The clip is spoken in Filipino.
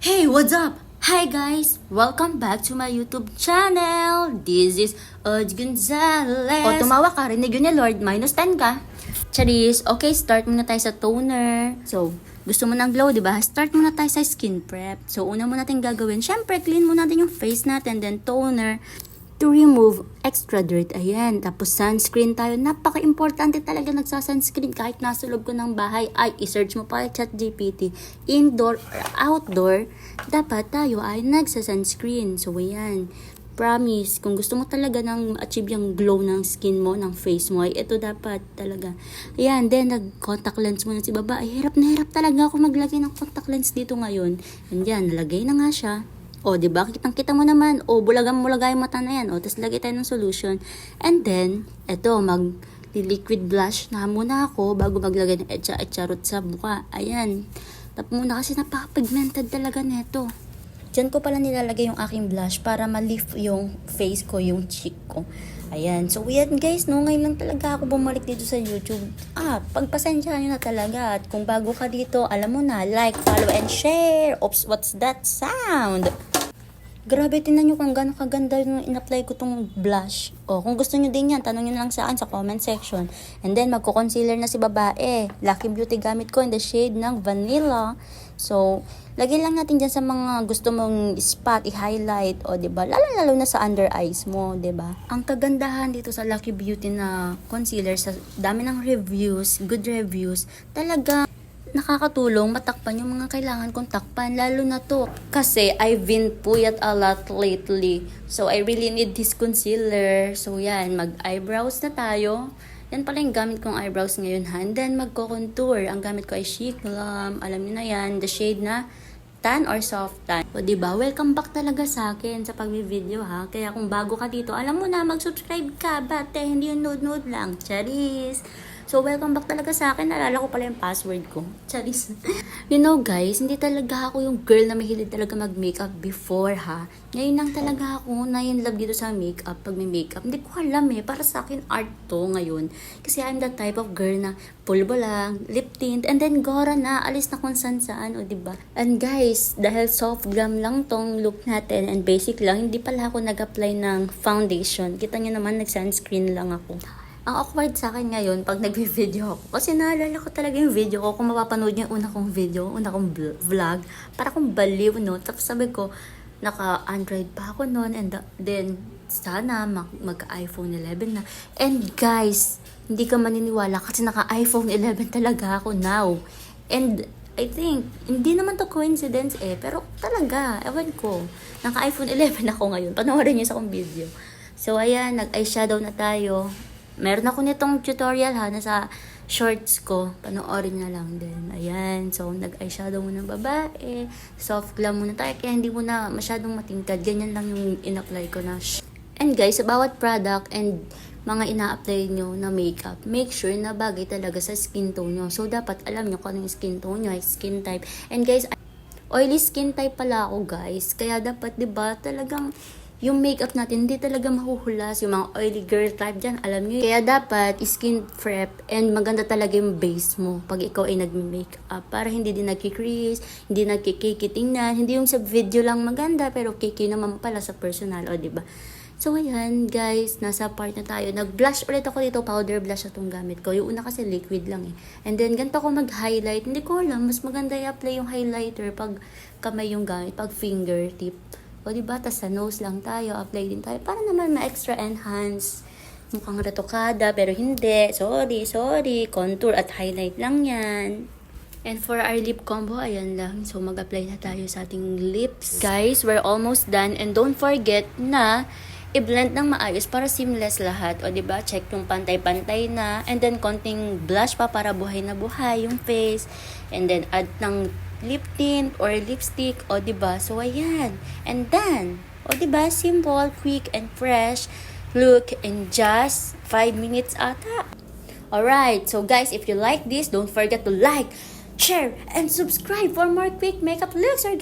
Hey, what's up? Hi guys! Welcome back to my YouTube channel! This is Od Gonzales! O tumawa ka, rinig yun ni Lord, -10 ka. Charis, okay, start muna tayo sa toner. So, gusto mo ng glow, di ba? Start muna tayo sa skin prep. So, una mo natin gagawin, syempre, clean muna natin yung face natin, then toner to remove extra dirt. Ayan. Tapos sunscreen tayo. Napaka-importante talaga nagsa-sunscreen kahit nasa loob ko ng bahay. Ay, i-search mo pa ChatGPT. Indoor or outdoor, dapat tayo ay nagsa-sunscreen. So, ayan. Promise, kung gusto mo talaga nang achieve yung glow ng skin mo, ng face mo, ay ito dapat talaga. Ayan, then nag-contact lens muna si baba. Ay, hirap na hirap talaga ako maglagay ng contact lens dito ngayon. And yan, nalagay na nga siya. O, diba? Kitang-kita mo naman. O, bulagay yung mata na yan. O, tapos lagay tayo ng solution. And then, eto, liquid blush na muna ako bago maglagay ng etcha-etcharot sa buka. Ayan. Tap muna kasi napaka-pigmented talaga neto. Diyan ko pala nilalagay yung aking blush para ma-lift yung face ko, yung cheek ko. Ayan. So, yan guys, no, ngayon lang talaga ako bumalik dito sa YouTube. Pagpasensyahan nyo na talaga. At kung bago ka dito, alam mo na, like, follow, and share. Oops, what's that sound? Grabe, tinan nyo kung gano'ng kaganda yung in-apply ko tong blush. O, kung gusto nyo din yan, tanongin lang sa akin sa comment section. And then, magko-concealer na si babae. Lucky Beauty gamit ko in the shade ng Vanilla. So, lagay lang natin dyan sa mga gusto mong spot, i-highlight. O, diba? Lalo na sa under eyes mo, diba? Ang kagandahan dito sa Lucky Beauty na concealer, sa dami ng reviews, good reviews, talaga nakakatulong matakpan yung mga kailangan kong takpan, lalo na to kasi I've been puyat a lot lately, so I really need this concealer. So yan, mag eyebrows na tayo. Yan pala yung gamit kong eyebrows ngayon, and then magko-contour. Ang gamit ko ay Chic Glam, alam niyo na yan, the shade na tan or soft tan. O diba, welcome back talaga sa akin sa pag-video ha. Kaya kung bago ka dito, alam mo na, mag-subscribe ka, bate, hindi yung node lang. Charis! So, welcome back talaga sa akin. Nalala ko pala yung password ko. Charis. You know guys, hindi talaga ako yung girl na mahilig talaga mag-makeup before ha. Ngayon lang talaga ako na in love dito sa makeup, pag may makeup. Hindi ko alam para sa akin art to ngayon. Kasi I'm the type of girl na pulbo lang, lip tint, and then gora na, alis na kung saan, o diba? And guys, dahil soft glam lang tong look natin and basic lang, hindi pala ako nag-apply ng foundation. Kita nyo naman, nag-sunscreen lang ako. Ang awkward sa akin ngayon pag nag-video ako. Kasi naalala ko talaga yung video ko. Kung mapapanood niyo yung una kong video, una kong vlog, para akong baliw, no? Tapos sabi ko, naka-Android pa ako noon. And then, sana mag-iPhone 11 na. And guys, hindi ka maniniwala kasi naka-iPhone 11 talaga ako now. And I think, hindi naman to coincidence pero talaga, ewan ko. Naka-iPhone 11 ako ngayon. Panoorin niyo sa akong video. So, ayan, nag-eyeshadow na tayo. Meron ako nitong tutorial nasa shorts ko. Panoorin na lang din. Ayan. So, nag-eyeshadow muna ng babae. Soft glam muna tayo. Kaya hindi muna masyadong matingkad. Ganyan lang yung in-apply ko na. And guys, sa bawat product and mga ina-apply nyo na makeup, make sure na bagay talaga sa skin tone nyo. So, dapat alam nyo kung anong skin tone nyo, skin type. And guys, oily skin type pala ako guys. Kaya dapat, diba, talagang yung makeup natin, hindi talaga mahuhulas. Yung mga oily girl type dyan, alam nyo. Kaya dapat, skin prep and maganda talaga yung base mo pag ikaw ay nag-makeup. Para hindi din nagkikrease, hindi nagkikiki tingnan, hindi yung sa video lang maganda, pero kiki naman pala sa personal, o diba? So, ayan, guys, nasa part na tayo. Nag-blush ulit ako dito, powder blush itong gamit ko. Yung una kasi liquid lang And then, ganito ako mag-highlight. Hindi ko alam, mas maganda i-apply yung highlighter pag kamay yung gamit, pag fingertip. O diba, tas sa nose lang tayo, apply din tayo para naman ma-extra enhance. Mukhang retokada, pero hindi. Sorry. Contour at highlight lang yan. And for our lip combo, ayan lang. So, mag-apply na tayo sa ating lips. Guys, we're almost done. And don't forget na i-blend ng maayos para seamless lahat. O diba, check yung pantay-pantay na. And then, konting blush pa para buhay na buhay yung face. And then, add ng lip tint or lipstick, o diba? So, ayan. And then, o diba? Simple, quick, and fresh look in just 5 minutes ata. Alright, so guys, if you like this, don't forget to like, share, and subscribe for more quick makeup looks or